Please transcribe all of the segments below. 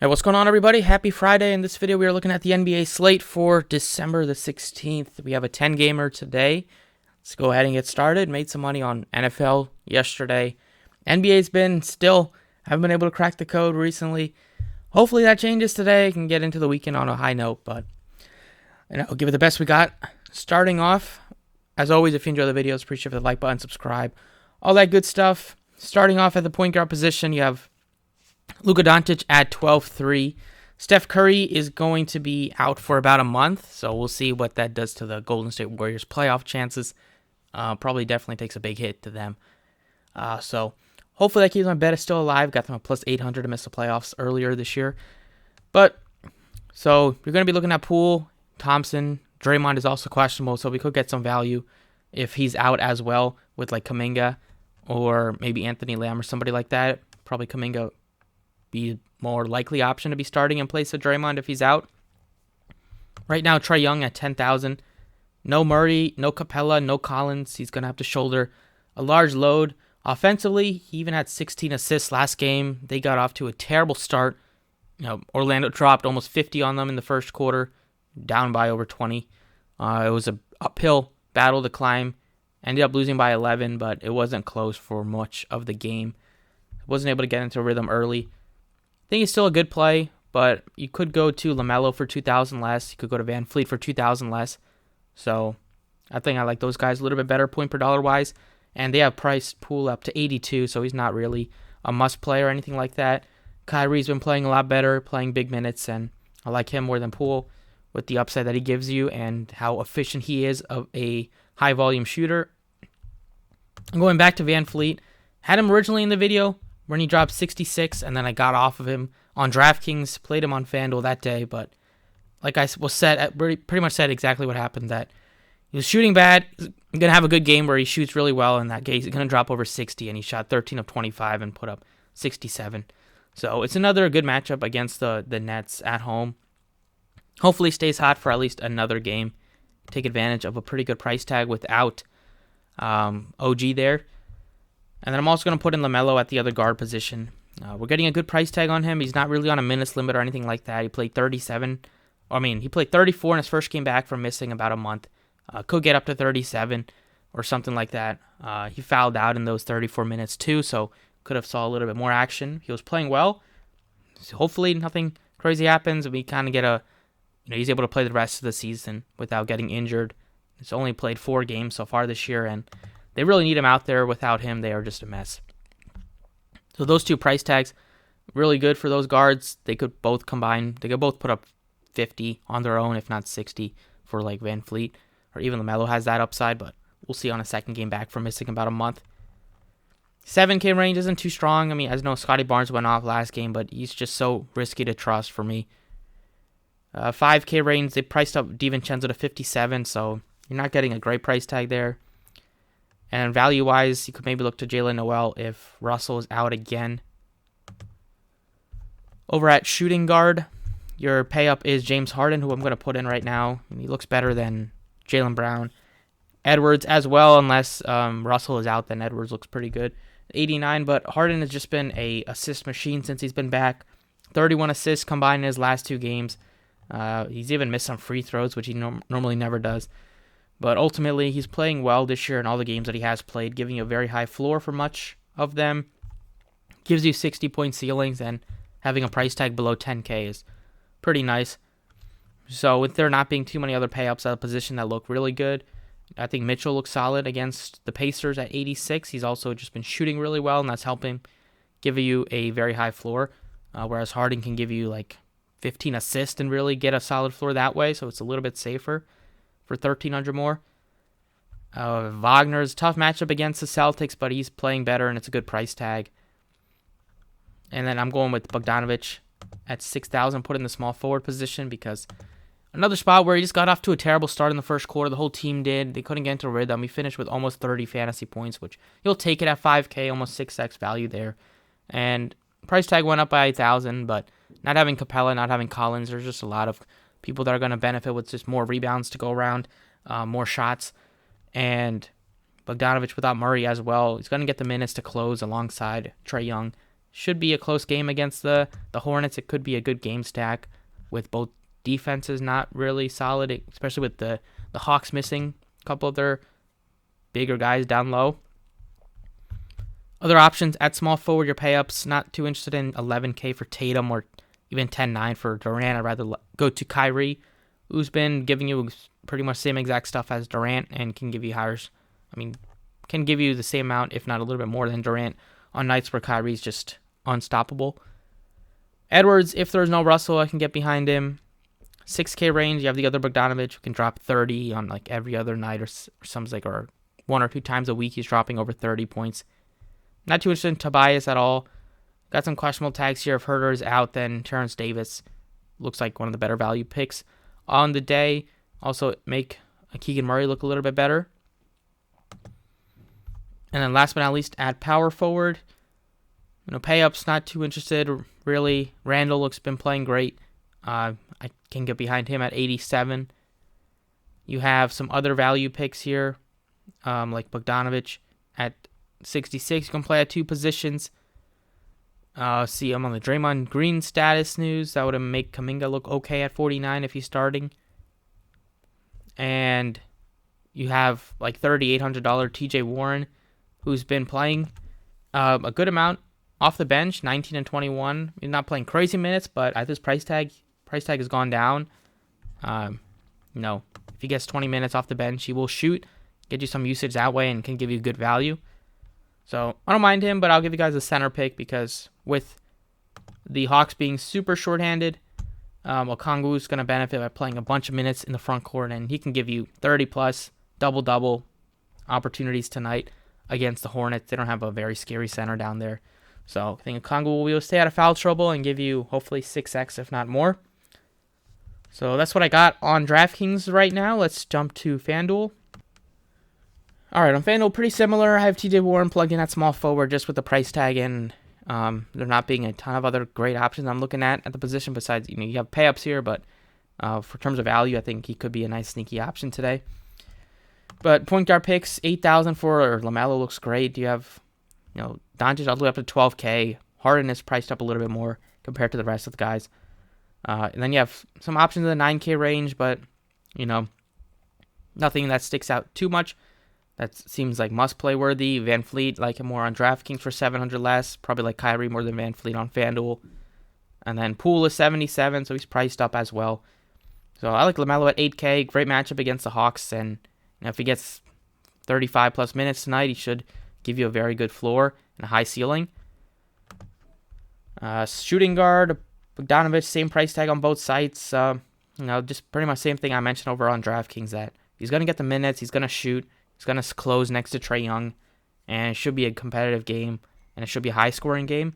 Hey, what's going on, everybody? Happy Friday. In this video, we are looking at the NBA slate for December the 16th. We have a 10-gamer today. Let's go ahead and get started. Made some money on NFL yesterday. NBA's haven't been able to crack the code recently. Hopefully that changes today. I can get into the weekend on a high note, but I'll give it the best we got. Starting off, as always, if you enjoy the videos, appreciate the like button, subscribe, all that good stuff. Starting off at the point guard position, you have Luka Doncic at 12-3. Steph Curry is going to be out for about a month, so we'll see what that does to the Golden State Warriors playoff chances. Probably definitely takes a big hit to them. So hopefully that keeps my bet still alive. Got them a plus 800 to miss the playoffs earlier this year. So you're going to be looking at Poole, Thompson. Draymond is also questionable, so we could get some value if he's out as well with like Kuminga or maybe Anthony Lamb or somebody like that. Probably Kuminga be a more likely option to be starting in place of Draymond if he's out. Right now, Trae Young at 10,000. No Murray, no Capella, no Collins. He's going to have to shoulder a large load. Offensively, he even had 16 assists last game. They got off to a terrible start. Orlando dropped almost 50 on them in the first quarter, down by over 20. It was an uphill battle to climb. Ended up losing by 11, but it wasn't close for much of the game. Wasn't able to get into a rhythm early. I think he's still a good play, but you could go to LaMelo for 2,000 less. You could go to Van Fleet for 2,000 less. So I think I like those guys a little bit better point per dollar wise. And they have priced Poole up to 82, so he's not really a must play or anything like that. Kyrie's been playing a lot better, playing big minutes, and I like him more than Poole with the upside that he gives you and how efficient he is of a high volume shooter. Going back to Van Fleet, had him originally in the video when he dropped 66, and then I got off of him on DraftKings, played him on FanDuel that day, but like I was pretty much said exactly what happened, that he was shooting bad. He's going to have a good game where he shoots really well in that game. He's going to drop over 60, and he shot 13 of 25 and put up 67. So it's another good matchup against the Nets at home. Hopefully stays hot for at least another game. Take advantage of a pretty good price tag without OG there. And then I'm also going to put in LaMelo at the other guard position. We're getting a good price tag on him. He's not really on a minutes limit or anything like that. He played 34 in his first game back from missing about a month. Could get up to 37 or something like that. He fouled out in those 34 minutes too, so could have saw a little bit more action. He was playing well. So hopefully nothing crazy happens. We kind of get he's able to play the rest of the season without getting injured. He's only played 4 games so far this year, and they really need him out there. Without him, they are just a mess. So those two price tags, really good for those guards. They could both combine. They could both put up 50 on their own, if not 60 for like Van Fleet. Or even LaMelo has that upside, but we'll see on a second game back from missing about a month. 7K range isn't too strong. I mean, as no Scotty Barnes went off last game, but he's just so risky to trust for me. 5K range, they priced up DiVincenzo to 57, so you're not getting a great price tag there. And value-wise, you could maybe look to Jalen Noel if Russell is out again. Over at shooting guard, your pay-up is James Harden, who I'm going to put in right now. And he looks better than Jaylen Brown. Edwards as well, unless Russell is out, then Edwards looks pretty good. 89, but Harden has just been a assist machine since he's been back. 31 assists combined in his last 2 games. He's even missed some free throws, which he normally never does. But ultimately, he's playing well this year in all the games that he has played, giving you a very high floor for much of them. Gives you 60-point ceilings, and having a price tag below 10K is pretty nice. So with there not being too many other pay-ups at a position that look really good, I think Mitchell looks solid against the Pacers at 86. He's also just been shooting really well, and that's helping give you a very high floor, whereas Harden can give you like 15 assists and really get a solid floor that way, so it's a little bit safer for 1,300 more. Wagner's a tough matchup against the Celtics, but he's playing better, and it's a good price tag. And then I'm going with Bogdanovic at 6,000, put in the small forward position, because another spot where he just got off to a terrible start in the first quarter. The whole team did. They couldn't get into a rhythm. He finished with almost 30 fantasy points, which you'll take it at 5K, almost 6x value there. And price tag went up by 8,000, but not having Capella, not having Collins, there's just a lot of people that are going to benefit with just more rebounds to go around, more shots. And Bogdanovic without Murray as well, he's going to get the minutes to close alongside Trae Young should be a close game against the Hornets. It could be a good game stack with both defenses not really solid, especially with the Hawks missing a couple of their bigger guys down low. Other options at small forward, your pay-ups, not too interested in 11K for Tatum or even 10-9 for Durant. I'd rather go to Kyrie, who's been giving you pretty much same exact stuff as Durant and can give you can give you the same amount, if not a little bit more than Durant, on nights where Kyrie's just unstoppable. Edwards, if there's no Russell, I can get behind him. 6K range, you have the other Bogdanovic who can drop 30 on like every other night or 1 or 2 times a week he's dropping over 30 points. Not too interested in Tobias at all. Got some questionable tags here. If Herter is out, then Terrence Davis looks like one of the better value picks on the day. Also make Keegan Murray look a little bit better. And then last but not least, at power forward. Pay-ups, not too interested, really. Randall looks been playing great. I can get behind him at 87. You have some other value picks here, like Bogdanovic at 66. You can play at 2 positions. See, I'm on the Draymond Green status news. That would make Kuminga look okay at 49 if he's starting. And you have like $3,800 TJ Warren, who's been playing a good amount off the bench, 19 and 21. He's not playing crazy minutes, but at this price tag has gone down. If he gets 20 minutes off the bench, he will shoot, get you some usage that way, and can give you good value. So I don't mind him, but I'll give you guys a center pick because with the Hawks being super shorthanded, Okongwu is going to benefit by playing a bunch of minutes in the front court, and he can give you 30-plus, double-double opportunities tonight against the Hornets. They don't have a very scary center down there. So I think Okongwu will be able to stay out of foul trouble and give you hopefully 6x, if not more. So that's what I got on DraftKings right now. Let's jump to FanDuel. All right, on FanDuel, pretty similar. I have TJ Warren plugged in at small forward just with the price tag and there not being a ton of other great options I'm looking at the position besides, you have pay-ups here, but for terms of value, I think he could be a nice sneaky option today. But point guard picks, 8,000 for LaMelo looks great. You have, Doncic all the way up to 12K. Harden is priced up a little bit more compared to the rest of the guys. And then you have some options in the 9K range, but, nothing that sticks out too much. That seems like must-play worthy. Van Fleet, like him more on DraftKings for 700 less. Probably like Kyrie more than Van Fleet on FanDuel. And then Poole is 77, so he's priced up as well. So I like LaMelo at 8K. Great matchup against the Hawks. And if he gets 35-plus minutes tonight, he should give you a very good floor and a high ceiling. Shooting guard, Bogdanovic, same price tag on both sites. Just pretty much same thing I mentioned over on DraftKings, that he's going to get the minutes, he's going to shoot, he's going to close next to Trae Young, and it should be a competitive game, and it should be a high-scoring game.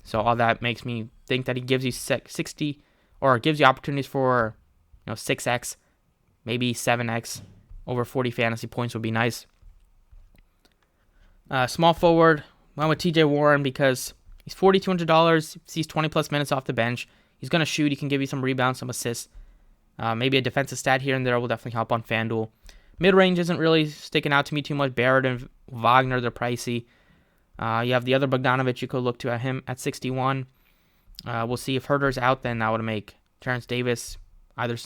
So all that makes me think that he gives you 60, or gives you opportunities for 6x, maybe 7x, over 40 fantasy points would be nice. Small forward, went with TJ Warren because he's $4,200, sees 20-plus minutes off the bench. He's going to shoot, he can give you some rebounds, some assists. Maybe a defensive stat here and there will definitely help on FanDuel. Mid-range isn't really sticking out to me too much. Barrett and Wagner, they're pricey. You have the other Bogdanovic you could look to at him at 61. We'll see if Herter's out, then that would make Terrence Davis either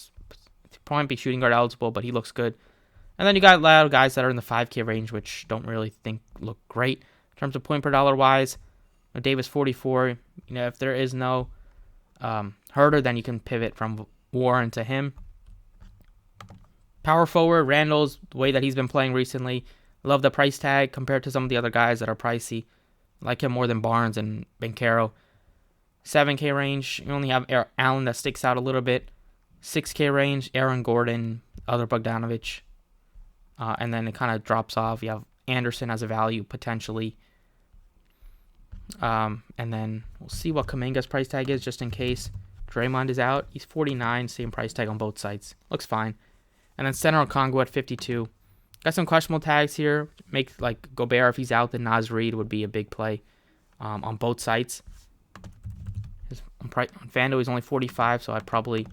probably be shooting guard eligible, but he looks good. And then you got a lot of guys that are in the 5K range, which don't really think look great in terms of point per dollar wise. Davis 44. If there is no Herter, then you can pivot from Warren to him. Power forward, Randall's the way that he's been playing recently. Love the price tag compared to some of the other guys that are pricey. I like him more than Barnes and Banchero. 7K range, you only have Allen that sticks out a little bit. 6K range, Aaron Gordon, other Bogdanovic. And then it kind of drops off. You have Anderson as a value potentially. And then we'll see what Kuminga's price tag is just in case Draymond is out. He's 49, same price tag on both sites. Looks fine. And then center Okongwu at 52. Got some questionable tags here. Make like Gobert, if he's out, then Naz Reid would be a big play on both sites. On FanDuel, he's only 45, so I'd probably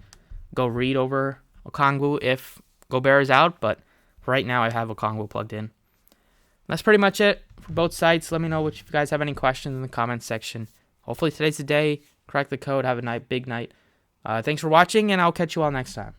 go Reid over Okongwu if Gobert is out, but right now I have Okongwu plugged in. That's pretty much it for both sites. Let me know if you guys have any questions in the comments section. Hopefully today's the day. Crack the code. Have a big night. Thanks for watching, and I'll catch you all next time.